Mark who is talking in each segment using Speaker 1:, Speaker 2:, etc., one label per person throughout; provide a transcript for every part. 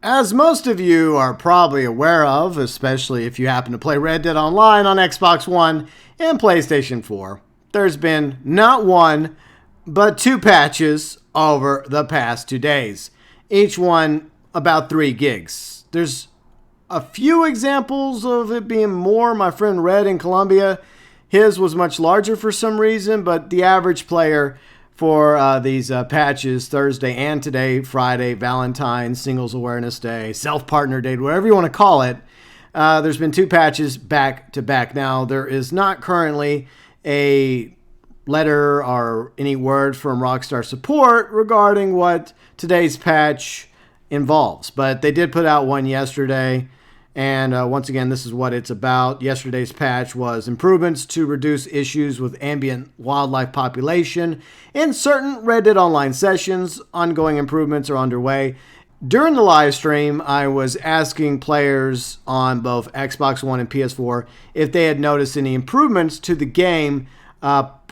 Speaker 1: As most of you are probably aware of, especially if you happen to play Red Dead Online on Xbox One and PlayStation 4, there's been not one, but two patches over the past 2 days. Each one about 3 gigs. There's a few examples of it being more. My friend Red in Colombia, his was much larger for some reason, but the average player for these patches, Thursday and today, Friday, Valentine's, Singles Awareness Day, Self-Partner Day, whatever you want to call it, there's been 2 patches back to back. Now, there is not currently a letter or any word from Rockstar support regarding what today's patch involves, but they did put out one yesterday. And once again, this is what it's about. Yesterday's patch was improvements to reduce issues with ambient wildlife population in certain Red Dead Online sessions. Ongoing improvements are underway. During the live stream, I was asking players on both Xbox One and PS4 if they had noticed any improvements to the game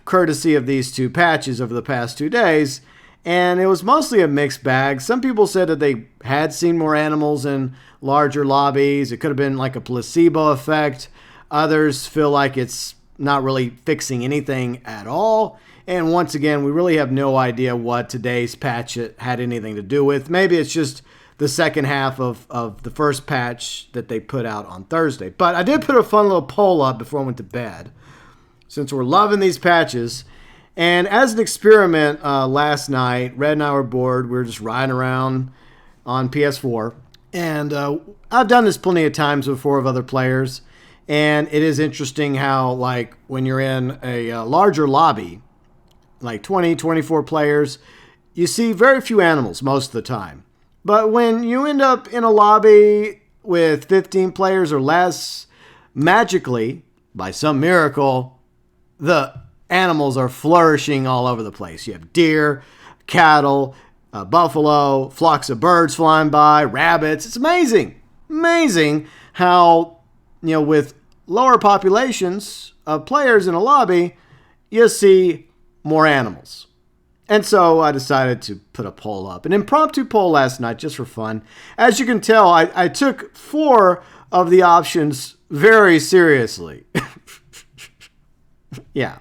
Speaker 1: courtesy of these 2 patches over the past 2 days. And it was mostly a mixed bag. Some people said that they had seen more animals in larger lobbies. It could have been like a placebo effect. Others feel like it's not really fixing anything at all. And once again, we really have no idea what today's patch had anything to do with. Maybe it's just the second half of the first patch that they put out on Thursday. But I did put a fun little poll up before I went to bed, since we're loving these patches. And as an experiment last night, Red and I were bored. We were just riding around on PS4. And I've done this plenty of times before with other players. And it is interesting how, like, when you're in a larger lobby, like 20, 24 players, you see very few animals most of the time. But when you end up in a lobby with 15 players or less, magically, by some miracle, the animals are flourishing all over the place. You have deer, cattle, buffalo, flocks of birds flying by, rabbits. It's amazing. Amazing how, with lower populations of players in a lobby, you see more animals. And so I decided to put a poll up, an impromptu poll last night just for fun. As you can tell, I took 4 of the options very seriously. Yeah.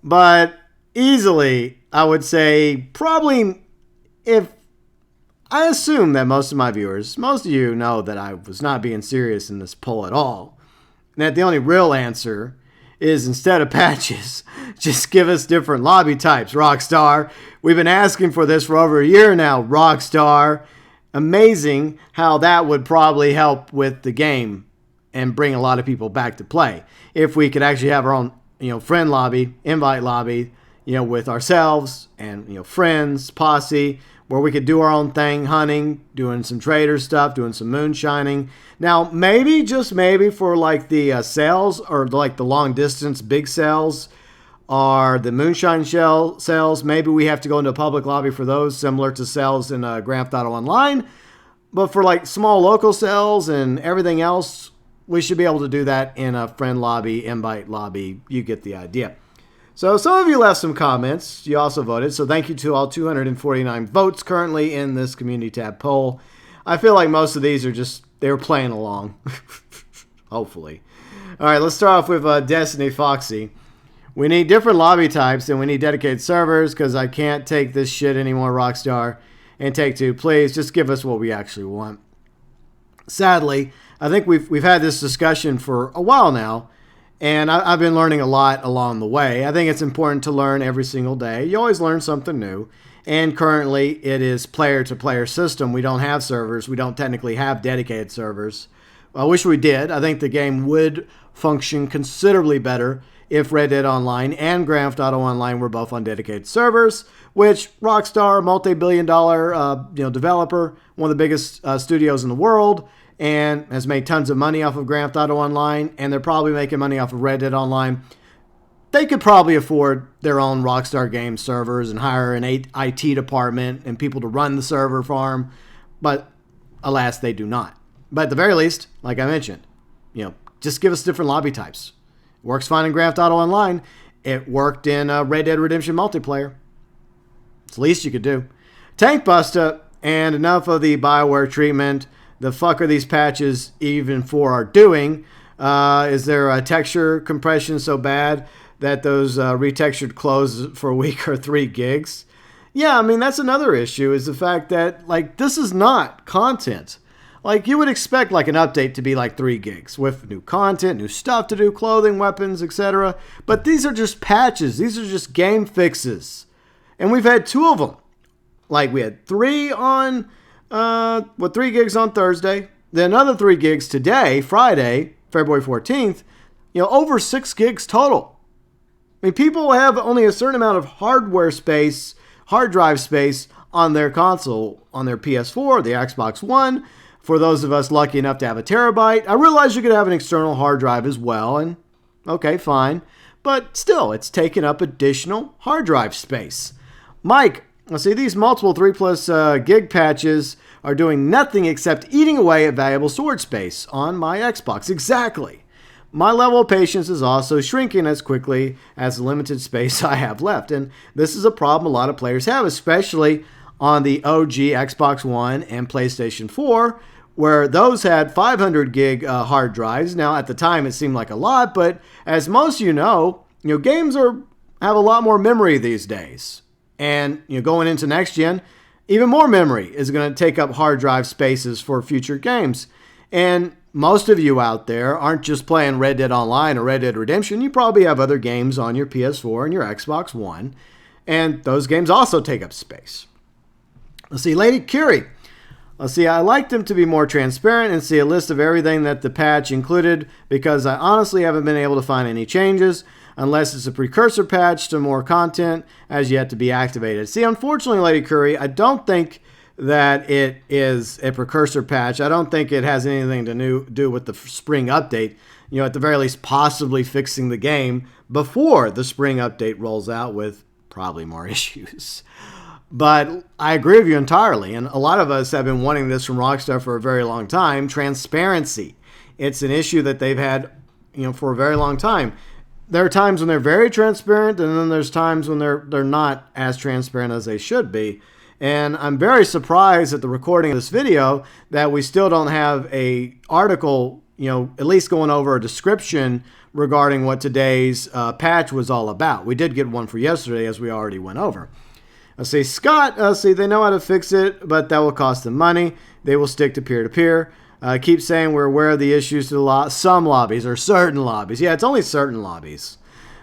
Speaker 1: But easily, I would say probably, if I assume that most of my viewers, most of you know that I was not being serious in this poll at all. And that the only real answer is, instead of patches, just give us different lobby types, Rockstar. We've been asking for this for over a year now, Rockstar. Amazing how that would probably help with the game and bring a lot of people back to play. If we could actually have our own, friend lobby, invite lobby, with ourselves and, friends, posse, where we could do our own thing, hunting, doing some trader stuff, doing some moonshining. Now, maybe, just maybe, for like the sales, or like the long distance big sales, or the moonshine sales, maybe we have to go into a public lobby for those, similar to sales in Grand Theft Auto Online. But for like small local sales and everything else, we should be able to do that in a friend lobby, invite lobby. You get the idea. So some of you left some comments. You also voted. So thank you to all 249 votes currently in this community tab poll. I feel like most of these are just, they were playing along. Hopefully. All right, let's start off with Destiny Foxy. We need different lobby types and we need dedicated servers, because I can't take this shit anymore, Rockstar. And Take-Two, please just give us what we actually want. Sadly, I think we've had this discussion for a while now, and I've been learning a lot along the way. I think it's important to learn every single day. You always learn something new, and currently it is player-to-player system. We don't have servers. We don't technically have dedicated servers. I wish we did. I think the game would function considerably better if Red Dead Online and Grand Theft Auto Online were both on dedicated servers, which Rockstar, multi-billion-dollar developer, one of the biggest studios in the world, and has made tons of money off of Grand Theft Auto Online, and they're probably making money off of Red Dead Online. They could probably afford their own Rockstar Games servers and hire an IT department and people to run the server farm, but alas, they do not. But at the very least, like I mentioned, just give us different lobby types. Works fine in Grand Theft Auto Online. It worked in Red Dead Redemption multiplayer. It's the least you could do. Tank Buster, And enough of the Bioware treatment. The fuck are these patches even for are doing? Is there a texture compression so bad that those retextured clothes for a week are 3 gigs? Yeah, I mean, that's another issue, is the fact that, like, this is not content. Like, you would expect, like, an update to be, like, 3 gigs with new content, new stuff to do, clothing, weapons, etc. But these are just patches. These are just game fixes. And we've had 2 of them. Like, we had 3 on, 3 gigs on Thursday. Then another 3 gigs today, Friday, February 14th. You know, over 6 gigs total. I mean, people have only a certain amount of hardware space, hard drive space on their console, on their PS4, the Xbox One. For those of us lucky enough to have a terabyte, I realize you could have an external hard drive as well, and okay, fine. But still, it's taking up additional hard drive space. Mike, let's see, these multiple 3+ gig patches are doing nothing except eating away at valuable storage space on my Xbox. Exactly. My level of patience is also shrinking as quickly as the limited space I have left. And this is a problem a lot of players have, especially on the OG Xbox One and PlayStation 4, where those had 500 gig hard drives. Now, at the time, it seemed like a lot, but as most of you know, games have a lot more memory these days. And going into next gen, even more memory is going to take up hard drive spaces for future games. And most of you out there aren't just playing Red Dead Online or Red Dead Redemption. You probably have other games on your PS4 and your Xbox One. And those games also take up space. Let's see, Lady Curie. Let's see, I like them to be more transparent and see a list of everything that the patch included, because I honestly haven't been able to find any changes unless it's a precursor patch to more content as yet to be activated. See, unfortunately, Lady Curry, I don't think that it is a precursor patch. I don't think it has anything to do with the spring update. At the very least, possibly fixing the game before the spring update rolls out with probably more issues. But I agree with you entirely, and a lot of us have been wanting this from Rockstar for a very long time. Transparency. It's an issue that they've had, for a very long time. There are times when they're very transparent, and then there's times when they're not as transparent as they should be. And I'm very surprised at the recording of this video that we still don't have a article, at least going over a description regarding what today's patch was all about. We did get one for yesterday, as we already went over. Let's see, Scott, they know how to fix it, but that will cost them money. They will stick to peer-to-peer. Keep saying we're aware of the issues to some lobbies or certain lobbies. Yeah, it's only certain lobbies.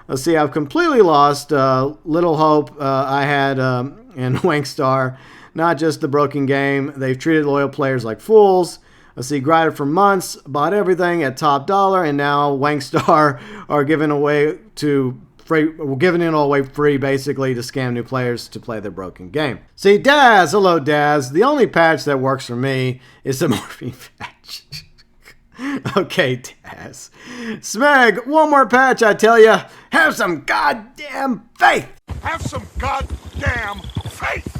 Speaker 1: Let's see, I've completely lost little hope I had in Wankstar. Not just the broken game. They've treated loyal players like fools. Let's see, grinded for months, bought everything at top dollar, and now Wankstar are giving it all away free, basically, to scam new players to play their broken game. See, Daz, hello, Daz. The only patch that works for me is the morphine patch. Okay, Daz. Smeg, one more patch, I tell you. Have some goddamn faith.
Speaker 2: Have some goddamn faith.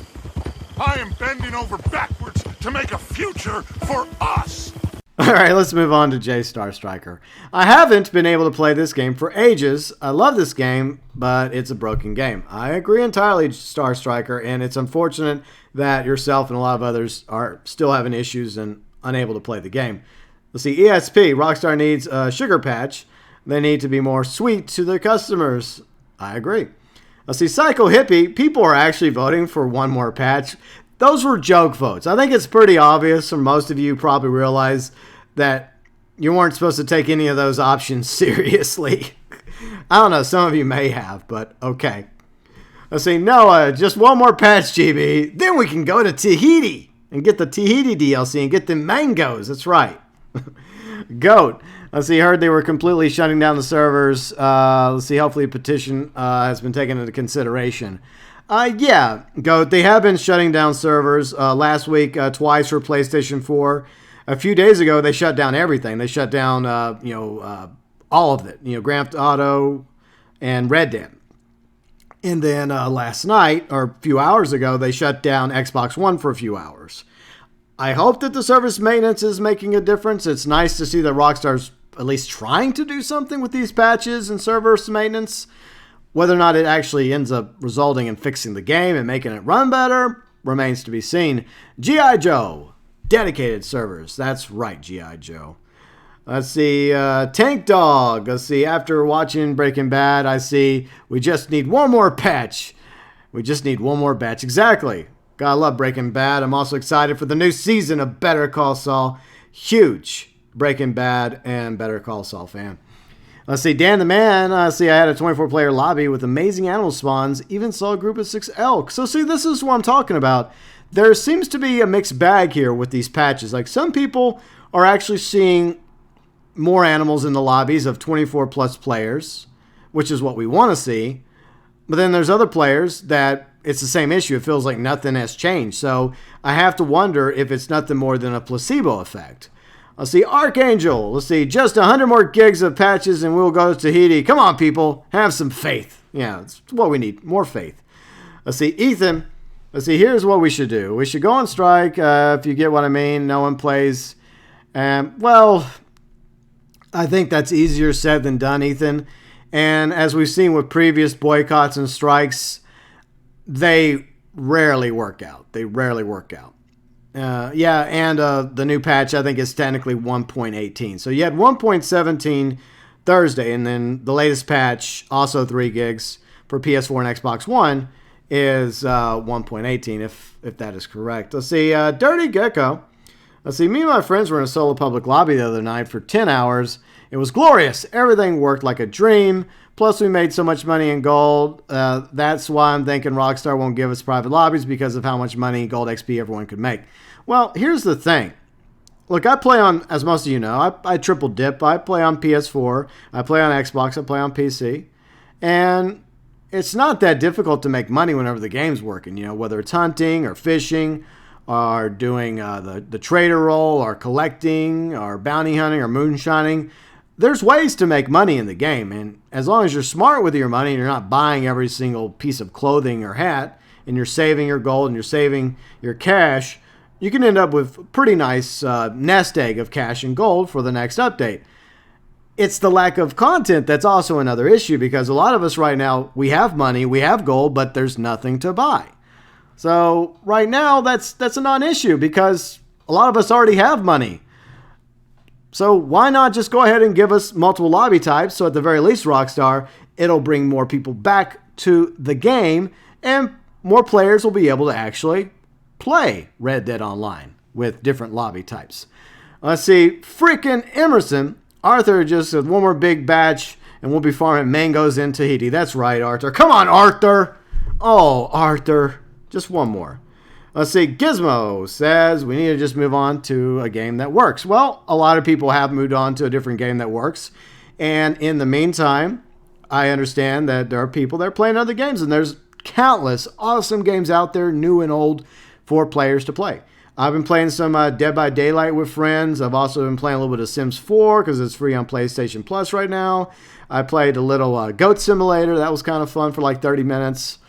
Speaker 2: I am bending over backwards to make a future for us.
Speaker 1: All right, let's move on to J Star Striker. I haven't been able to play this game for ages. I love this game, but it's a broken game. I agree entirely, Star Striker, and it's unfortunate that yourself and a lot of others are still having issues and unable to play the game. Let's see, ESP, Rockstar needs a sugar patch. They need to be more sweet to their customers. I agree. Let's see, Psycho Hippie, people are actually voting for one more patch. Those were joke votes. I think it's pretty obvious, and most of you probably realize that you weren't supposed to take any of those options seriously. I don't know, some of you may have, but okay. Let's see, Noah, just one more patch, GB. Then we can go to Tahiti and get the Tahiti DLC and get the mangoes. That's right. Goat. Let's see, heard they were completely shutting down the servers. Let's see, hopefully a petition has been taken into consideration. Yeah, Goat, they have been shutting down servers. Last week, twice for PlayStation 4. A few days ago, they shut down everything. They shut down, all of it. Grand Theft Auto and Red Dead. And then last night, or a few hours ago, they shut down Xbox One for a few hours. I hope that the service maintenance is making a difference. It's nice to see that Rockstar's at least trying to do something with these patches and service maintenance. Whether or not it actually ends up resulting in fixing the game and making it run better, remains to be seen. G.I. Joe, dedicated servers. That's right, G.I. Joe. Let's see, Tank Dog. Let's see, after watching Breaking Bad, I see we just need one more patch. We just need one more patch. Exactly. Gotta love Breaking Bad. I'm also excited for the new season of Better Call Saul. Huge Breaking Bad and Better Call Saul fan. Let's see, Dan the Man. See, I had a 24-player lobby with amazing animal spawns. Even saw a group of 6 elk. So, see, this is what I'm talking about. There seems to be a mixed bag here with these patches. Like, some people are actually seeing more animals in the lobbies of 24-plus players, which is what we want to see. But then there's other players that it's the same issue. It feels like nothing has changed. So I have to wonder if it's nothing more than a placebo effect. Let's see, Archangel. Let's see, just 100 more gigs of patches and we'll go to Tahiti. Come on, people. Have some faith. Yeah, that's what we need. More faith. Let's see, Ethan. Let's see, here's what we should do. We should go on strike, if you get what I mean. No one plays. Well, I think that's easier said than done, Ethan. And as we've seen with previous boycotts and strikes, they rarely work out. They rarely work out. The new patch, I think, is technically 1.18. So you had 1.17 Thursday, and then the latest patch, also 3 gigs for PS4 and Xbox One, is 1.18, if that is correct. Let's see, Dirty Gecko. Let's see, me and my friends were in a solo public lobby the other night for 10 hours. It was glorious. Everything worked like a dream. Plus, we made so much money in gold. That's why I'm thinking Rockstar won't give us private lobbies, because of how much money gold XP everyone could make. Well, here's the thing. Look, I play on, as most of you know, I triple dip. I play on PS4. I play on Xbox. I play on PC. And it's not that difficult to make money whenever the game's working, whether it's hunting or fishing or doing the trader role or collecting or bounty hunting or moonshining. There's ways to make money in the game, and as long as you're smart with your money and you're not buying every single piece of clothing or hat, and you're saving your gold and you're saving your cash, you can end up with a pretty nice nest egg of cash and gold for the next update. It's the lack of content that's also another issue, because a lot of us right now, we have money, we have gold, but there's nothing to buy. So right now, that's a non-issue, because a lot of us already have money. So why not just go ahead and give us multiple lobby types, so at the very least, Rockstar, it'll bring more people back to the game, and more players will be able to actually play Red Dead Online with different lobby types. Let's see, freaking Emerson. Arthur just said one more big batch, and we'll be farming mangoes in Tahiti. That's right, Arthur. Come on, Arthur. Oh, Arthur. Just one more. Let's see, Gizmo says we need to just move on to a game that works. Well, a lot of people have moved on to a different game that works. And in the meantime, I understand that there are people that are playing other games, and there's countless awesome games out there, new and old, for players to play. I've been playing some Dead by Daylight with friends. I've also been playing a little bit of Sims 4 because it's free on PlayStation Plus right now. I played a little Goat Simulator. That was kind of fun for like 30 minutes.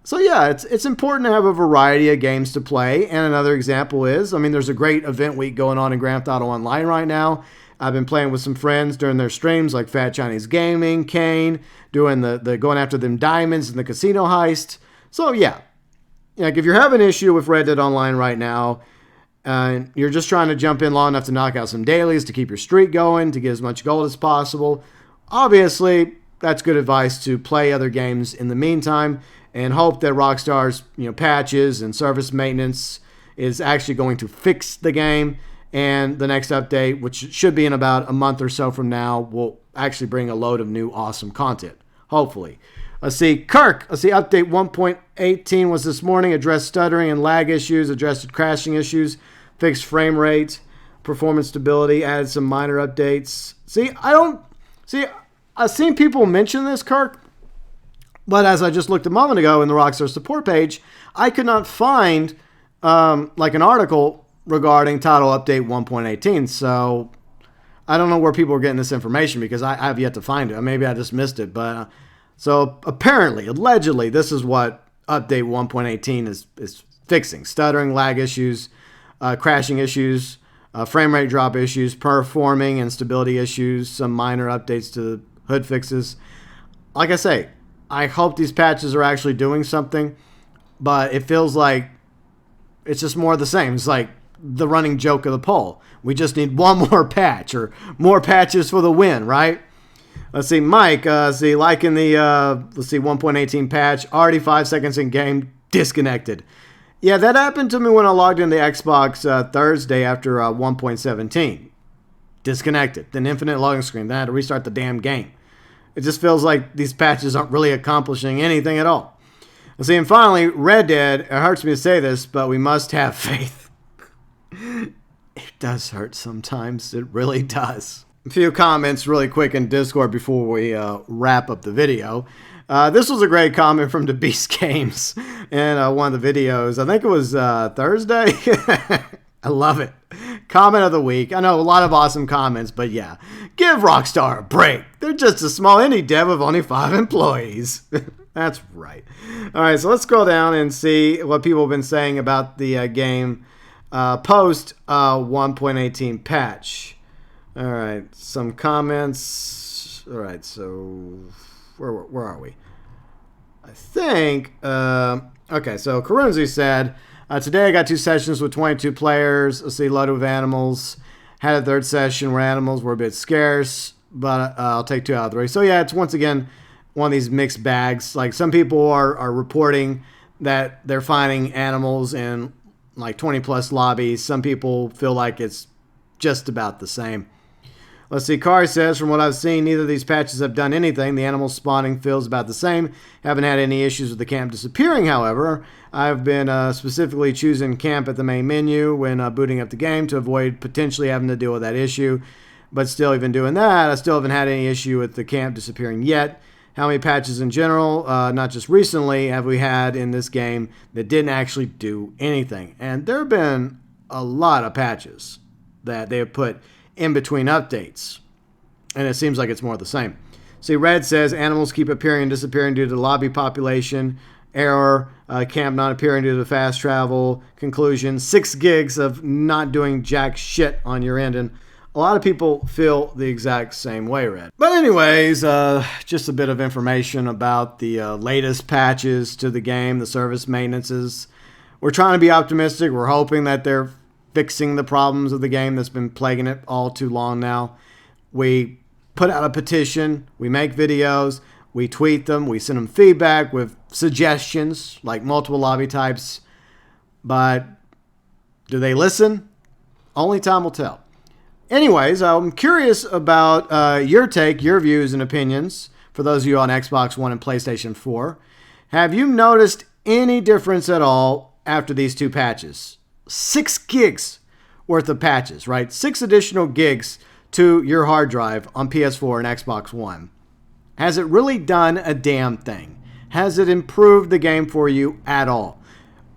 Speaker 1: So yeah, it's important to have a variety of games to play. And another example is, there's a great event week going on in Grand Theft Auto Online right now. I've been playing with some friends during their streams, like Fat Chinese Gaming, Kane, doing the going after them diamonds in the casino heist. So yeah, like if you're having an issue with Red Dead Online right now, and you're just trying to jump in long enough to knock out some dailies to keep your streak going, to get as much gold as possible, obviously that's good advice to play other games in the meantime, and hope that Rockstar's patches and service maintenance is actually going to fix the game, and the next update, which should be in about a month or so from now, will actually bring a load of new awesome content, hopefully. Let's see, Kirk. Let's see, update 1.18 was this morning, addressed stuttering and lag issues, addressed crashing issues, fixed frame rate, performance stability, added some minor updates. I've seen people mention this, Kirk, but as I just looked a moment ago in the Rockstar support page, I could not find an article regarding title update 1.18. So I don't know where people are getting this information, because I have yet to find it. Maybe I just missed it. But so apparently, allegedly, this is what update 1.18 is fixing: stuttering, lag issues, crashing issues, frame rate drop issues, performing and stability issues, some minor updates to hood fixes. Like I say, I hope these patches are actually doing something, but it feels like It's just more of the same. It's like the running joke of the poll. We just need one more patch or more patches for the win, right? Let's see, Mike, liking the, 1.18 patch, already 5 seconds in game, disconnected. Yeah, that happened to me when I logged into Xbox Thursday after 1.17. Disconnected. Then infinite loading screen. Then I had to restart the damn game. It just feels like these patches aren't really accomplishing anything at all. Let's see, and finally, Red Dead. It hurts me to say this, but we must have faith. It does hurt sometimes. It really does. A few comments really quick in Discord before we wrap up the video. This was a great comment from the Beast Games in one of the videos. I think it was Thursday. I love it. Comment of the week. I know a lot of awesome comments, but yeah. Give Rockstar a break. They're just a small indie dev with only 5 employees. That's right. All right, so let's scroll down and see what people have been saying about the game post 1.18 patch. All right, some comments. All right, so where are we? I think, okay, so Karunzi said, today I got 2 sessions with 22 players. Let's see, loaded with animals. Had a 3rd session where animals were a bit scarce, but I'll take 2 out of 3. So yeah, it's once again one of these mixed bags. Like some people are reporting that they're finding animals in like 20 plus lobbies. Some people feel like it's just about the same. Let's see, Kari says, from what I've seen, neither of these patches have done anything. The animal spawning feels about the same. Haven't had any issues with the camp disappearing, however. I've been specifically choosing camp at the main menu when booting up the game to avoid potentially having to deal with that issue. But still, even doing that, I still haven't had any issue with the camp disappearing yet. How many patches in general, not just recently, have we had in this game that didn't actually do anything? And there have been a lot of patches that they have put in between updates, and it seems like it's more of the same. See, Red says animals keep appearing and disappearing due to the lobby population. Error, camp not appearing due to fast travel. Conclusion, 6 gigs of not doing jack shit on your end. And a lot of people feel the exact same way, Red. But anyways, just a bit of information about the latest patches to the game, the service maintenances. We're trying to be optimistic. We're hoping that they're fixing the problems of the game that's been plaguing it all too long now. We put out a petition, we make videos, we tweet them, we send them feedback with suggestions, like multiple lobby types. But do they listen? Only time will tell. Anyways, I'm curious about your take, your views and opinions for those of you on Xbox One and PlayStation 4. Have you noticed any difference at all after these 2 patches? 6 gigs worth of patches, right? 6 additional gigs to your hard drive on PS4 and Xbox One. Has it really done a damn thing? Has it improved the game for you at all?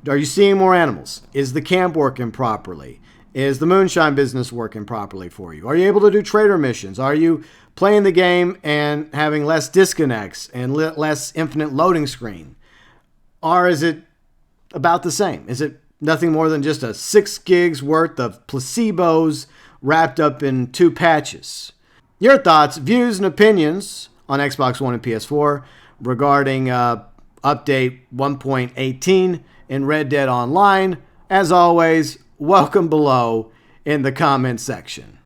Speaker 1: Are you seeing more animals? Is the camp working properly? Is the moonshine business working properly for you? Are you able to do trader missions? Are you playing the game and having less disconnects and less infinite loading screen? Or is it about the same? Is it nothing more than just a 6 gigs worth of placebos wrapped up in 2 patches? Your thoughts, views, and opinions on Xbox One and PS4 regarding update 1.18 in Red Dead Online. As always, welcome below in the comment section.